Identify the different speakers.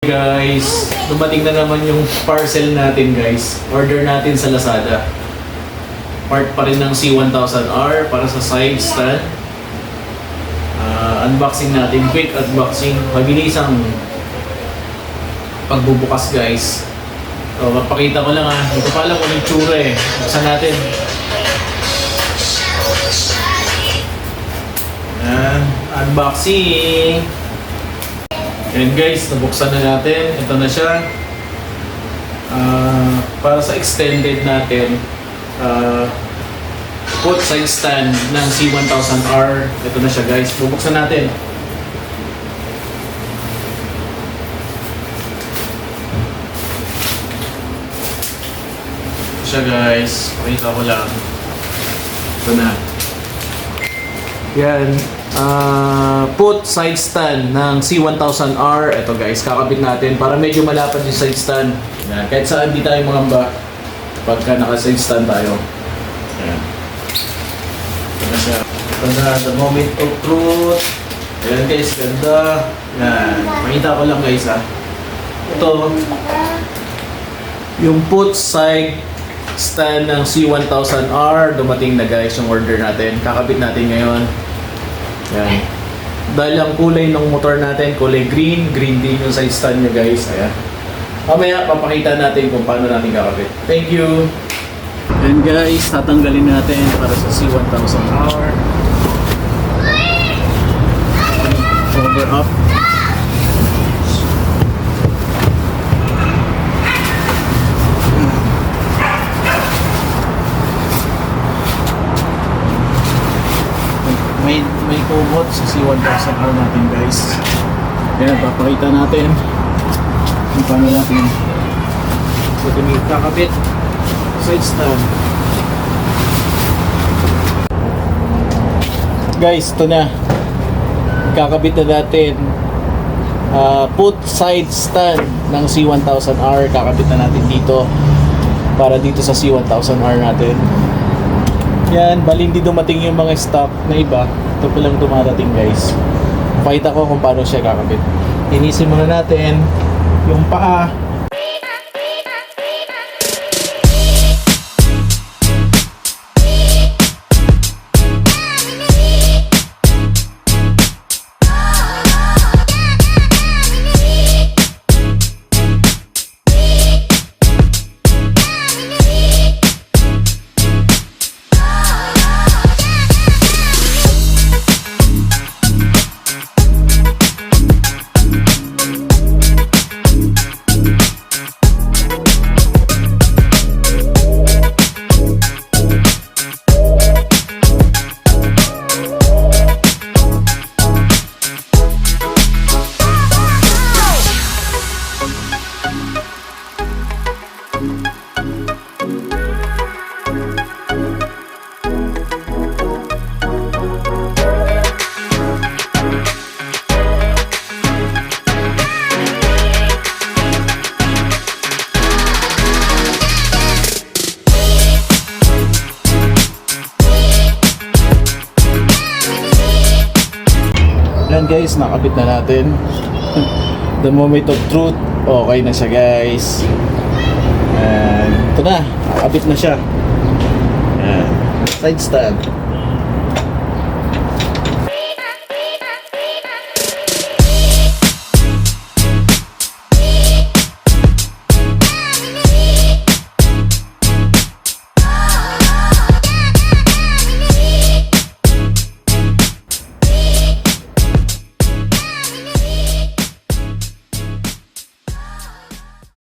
Speaker 1: Guys, dumating na naman yung parcel natin guys. Order natin sa Lazada. Part pa rin ng C1000R para sa side stand. Unboxing natin, quick unboxing. Mabilisang pagbubukas guys. So, mapakita ko lang hindi ko pa alam kung yung tsura Buksan natin. Unboxing. And guys, nabuksan na natin. Ito na siya. Para sa extended natin, foot side stand ng C1000R. Ito na siya guys. Bubuksan natin. Ito siya guys. Pakita ko lang. Ito na. Yan. Put side stand ng C1000R. Ito guys, kakabit natin para medyo malapad yung side stand. Yan. Kahit saan di tayo mangamba pagka naka-side stand tayo. Yan. Ito na siya. Ito na, the moment of truth. Ayan guys, ganda. Yan. Makita ko lang guys Ito, yung put side stand ng C1000R. Dumating na guys yung order natin. Kakabit natin ngayon. Yan. Dahil ang kulay ng motor natin, kulay green. Green din yung side stand nyo guys. Ayan. Mamaya, papakita natin kung paano natin kakabit. Thank you! And guys, tatanggalin natin para sa C1000R. Cover up. May kubot sa C1000R natin guys. Kaya papakita natin kung paano natin kakabit side stand. Guys, ito na. Kakabit na natin put side stand ng C1000R. Kakabit na natin dito para dito sa C1000R natin. Yan, bali hindi dumating yung mga stock na iba. Ito pa lang dumarating guys. Pakita ko kung paano siya kakabit. Inisin muna natin yung paa. Yan guys, nakabit na natin. The moment of truth. Okay na siya guys. And ito na, nakabit na siya. Side stand.